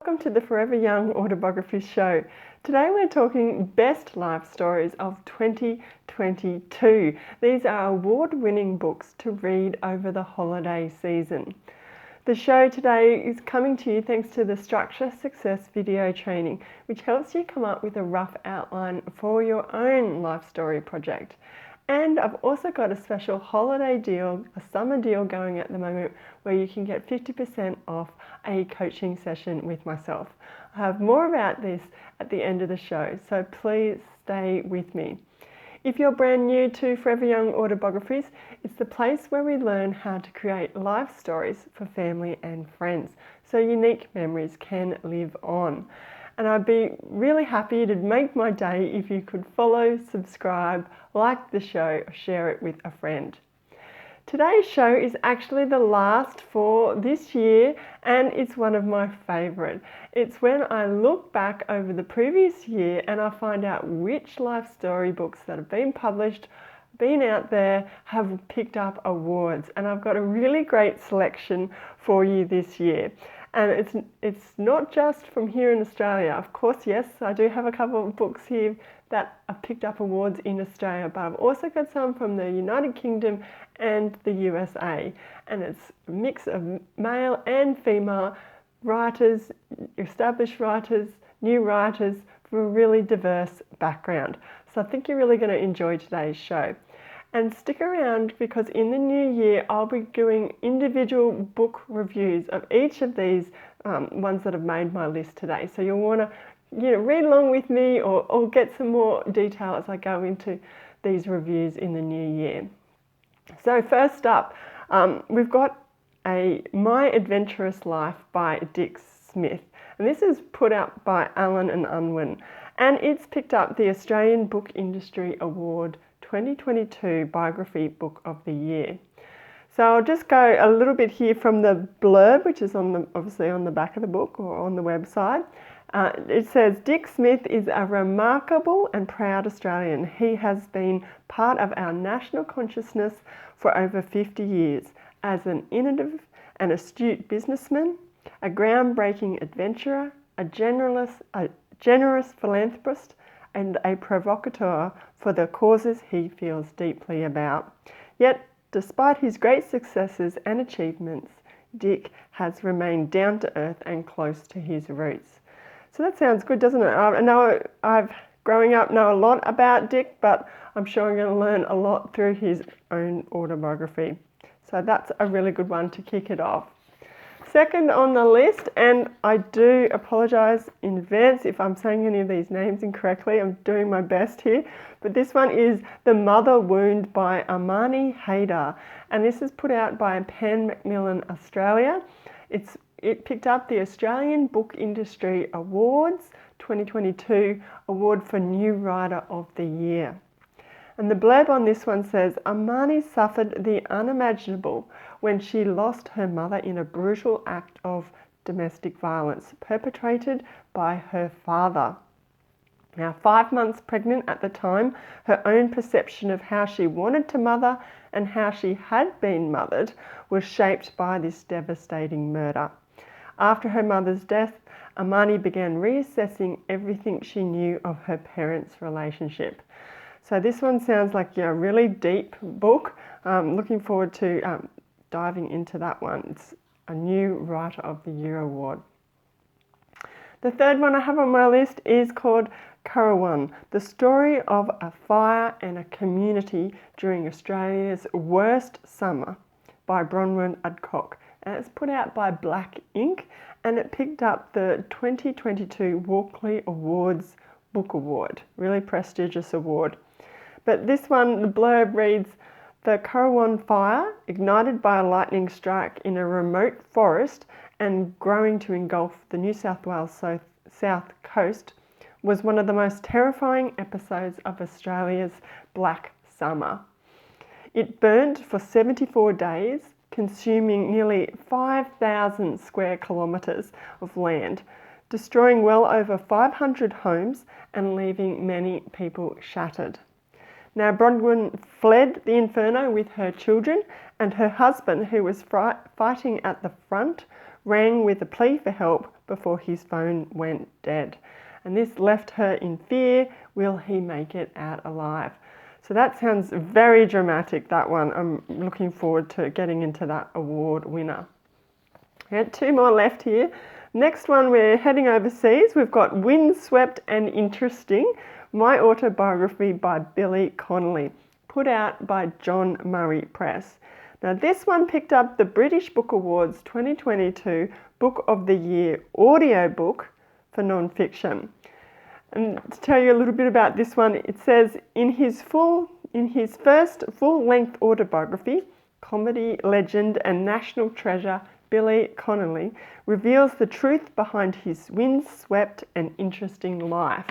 Welcome to the Forever Young Autobiographies show. Today we're talking best life stories of 2022. These are award-winning books to read over the holiday season. The show today is coming to you thanks to the Structure Success video training, which helps you come up with a rough outline for your own life story project. And I've also got a special holiday deal, a summer deal going at the moment where you can get 50% off a coaching session with myself. I have more about this at the end of the show, so please stay with me. If you're brand new to Forever Young Autobiographies, it's the place where we learn how to create life stories for family and friends so unique memories can live on. And I'd be really happy to make my day if you could follow, subscribe, like the show, or share it with a friend. Today's show is actually the last for this year and it's one of my favourite. It's when I look back over the previous year and I find out which life story books that have been published, been out there, have picked up awards. And I've got a really great selection for you this year. And it's not just from here in Australia. Of course, yes, I do have a couple of books here that have picked up awards in Australia, but I've also got some from the United Kingdom and the USA. And it's a mix of male and female writers, established writers, new writers from a really diverse background. So I think you're really going to enjoy today's show. And stick around because in the new year I'll be doing individual book reviews of each of these ones that have made my list today. So you'll want to read along with me or get some more detail as I go into these reviews in the new year. So first up, we've got My Adventurous Life by Dick Smith. And this is put out by Allen and Unwin. And it's picked up the Australian Book Industry Award 2022 Biography Book of the Year. So I'll just go a little bit here from the blurb, which is obviously on the back of the book or on the website. It says, Dick Smith is a remarkable and proud Australian. He has been part of our national consciousness for over 50 years as an innovative and astute businessman, a groundbreaking adventurer, a generous philanthropist, and a provocateur for the causes he feels deeply about. Yet, despite his great successes and achievements, Dick has remained down to earth and close to his roots. So that sounds good, doesn't it? I know growing up, know a lot about Dick, but I'm sure I'm going to learn a lot through his own autobiography. So that's a really good one to kick it off. Second on the list, and I do apologise in advance if I'm saying any of these names incorrectly, I'm doing my best here, but this one is The Mother Wound by Amani, Haydar, and this is put out by Macmillan, Australia. It picked up the Australian Book Industry Awards 2022 Award for New Writer of the Year. And the blurb on this one says, Amani suffered the unimaginable when she lost her mother in a brutal act of domestic violence perpetrated by her father. Now, 5 months pregnant at the time, her own perception of how she wanted to mother and how she had been mothered was shaped by this devastating murder. After her mother's death, Amani began reassessing everything she knew of her parents' relationship. So this one sounds like a really deep book. Looking forward to diving into that one. It's a new Writer of the Year award. The third one I have on my list is called Currowan, the story of a fire and a community during Australia's worst summer by Bronwyn Adcock. And it's put out by Black Ink and it picked up the 2022 Walkley Awards Book Award. Really prestigious award. But this one, the blurb reads, the Currowan fire, ignited by a lightning strike in a remote forest and growing to engulf the New South Wales south coast, was one of the most terrifying episodes of Australia's Black Summer. It burned for 74 days, consuming nearly 5,000 square kilometres of land, destroying well over 500 homes and leaving many people shattered. Now, Bronwyn fled the inferno with her children, and her husband, who was fighting at the front, rang with a plea for help before his phone went dead. And this left her in fear. Will he make it out alive? So that sounds very dramatic, that one. I'm looking forward to getting into that award winner. We had two more left here. Next one, we're heading overseas. We've got Windswept and Interesting, My Autobiography by Billy Connolly, put out by John Murray Press. Now this one picked up the British Book Awards 2022 Book of the Year audiobook for non-fiction. And to tell you a little bit about this one, it says in his first full-length autobiography, comedy legend and national treasure Billy Connolly reveals the truth behind his windswept and interesting life.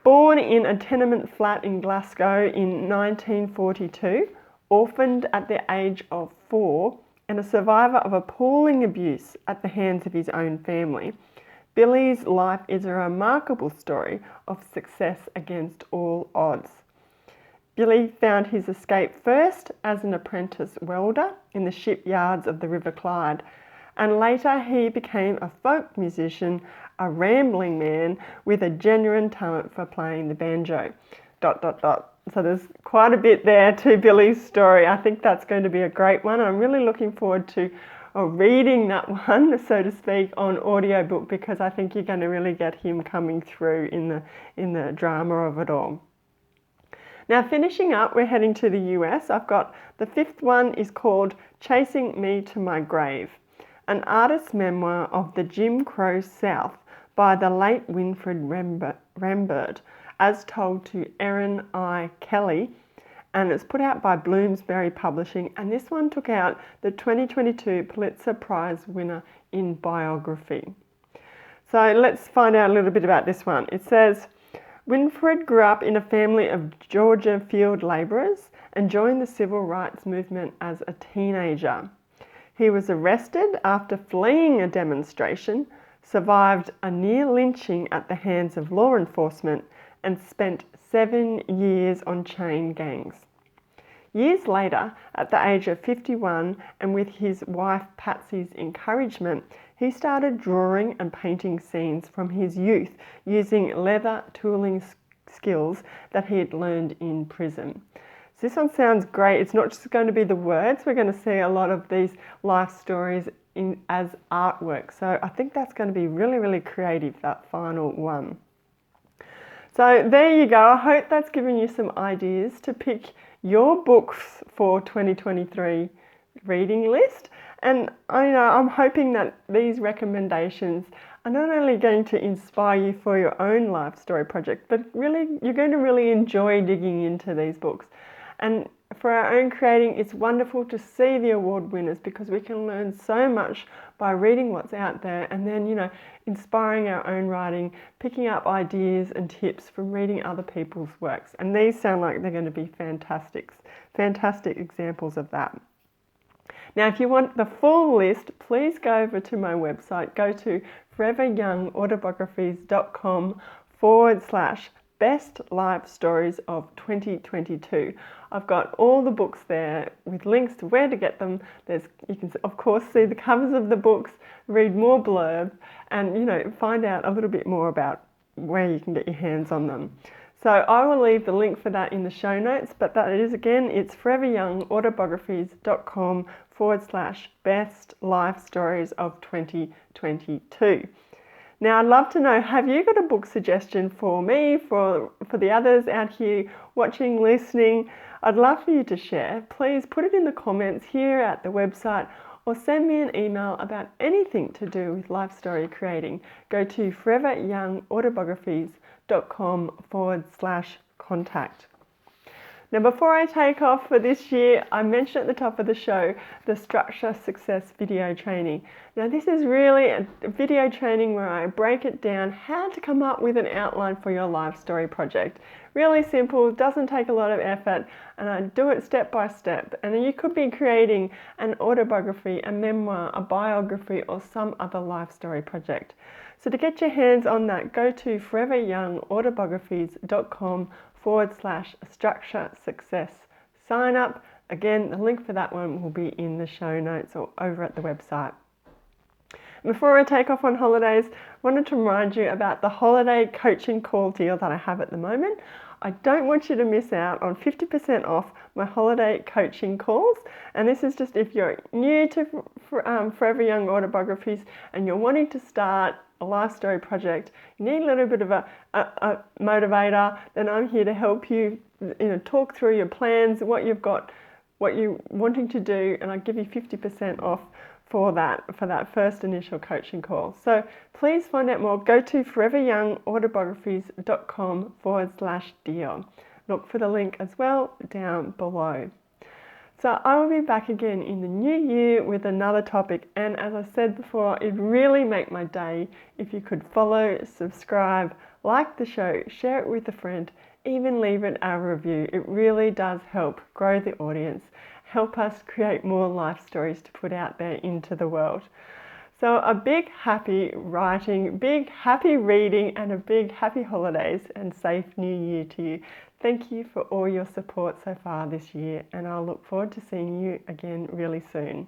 Born in a tenement flat in Glasgow in 1942, orphaned at the age of 4, and a survivor of appalling abuse at the hands of his own family, Billy's life is a remarkable story of success against all odds. Billy found his escape first as an apprentice welder in the shipyards of the River Clyde, and later he became a folk musician, a rambling man with a genuine talent for playing the banjo. ... So there's quite a bit there to Billy's story. I think that's going to be a great one. I'm really looking forward to reading that one, so to speak, on audiobook, because I think you're going to really get him coming through in the drama of it all. Now finishing up, we're heading to the US. I've got the fifth one is called Chasing Me to My Grave, an artist's memoir of the Jim Crow South by the late Winfred Rembert, as told to Erin I. Kelly, and it's put out by Bloomsbury Publishing, and this one took out the 2022 Pulitzer Prize winner in biography. So let's find out a little bit about this one. It says, Winfred grew up in a family of Georgia field labourers and joined the civil rights movement as a teenager. He was arrested after fleeing a demonstration, survived a near lynching at the hands of law enforcement, and spent 7 years on chain gangs. Years later, at the age of 51, and with his wife Patsy's encouragement, he started drawing and painting scenes from his youth using leather tooling skills that he had learned in prison. So this one sounds great. It's not just going to be the words. We're going to see a lot of these life stories as artwork. So I think that's going to be really, really creative, that final one. So there you go. I hope that's given you some ideas to pick your books for 2023 reading list. And I'm hoping that these recommendations are not only going to inspire you for your own life story project, but really you're going to really enjoy digging into these books. And for our own creating, it's wonderful to see the award winners, because we can learn so much by reading what's out there and then, inspiring our own writing, picking up ideas and tips from reading other people's works. And these sound like they're going to be fantastic examples of that. Now, if you want the full list, please go over to my website. Go to foreveryoungautobiographies.com/best life stories of 2022. I've got all the books there with links to where to get them. You can of course see the covers of the books, read more blurb, and find out a little bit more about where you can get your hands on them. So I will leave the link for that in the show notes, but that is, again, it's foreveryoungautobiographies.com/best life stories of 2022. Now, I'd love to know, have you got a book suggestion for me, for the others out here watching, listening? I'd love for you to share. Please put it in the comments here at the website, or send me an email about anything to do with life story creating. Go to foreveryoungautobiographies.com/contact. Now, before I take off for this year, I mentioned at the top of the show the Structure Success video training. Now, this is really a video training where I break it down how to come up with an outline for your life story project. Really simple, doesn't take a lot of effort, and I do it step by step. And then you could be creating an autobiography, a memoir, a biography, or some other life story project. So to get your hands on that, go to foreveryoungautobiographies.com/structure success. Sign up. Again, the link for that one will be in the show notes or over at the website. Before I take off on holidays, I wanted to remind you about the holiday coaching call deal that I have at the moment. I don't want you to miss out on 50% off my holiday coaching calls. And this is just if you're new to Forever Young Autobiographies and you're wanting to start a life story project, you need a little bit of a motivator, then I'm here to help you, talk through your plans, what you've got, what you're wanting to do, and I'll give you 50% off for that first initial coaching call. So please find out more. Go to foreveryoungautobiographies.com/deal. Look for the link as well down below. So I will be back again in the new year with another topic, and as I said before, it'd really make my day if you could follow, subscribe, like the show, share it with a friend, even leave it a review. It really does help grow the audience, help us create more life stories to put out there into the world. So a big happy writing, big happy reading, and a big happy holidays and safe new year to you. Thank you for all your support so far this year, and I'll look forward to seeing you again really soon.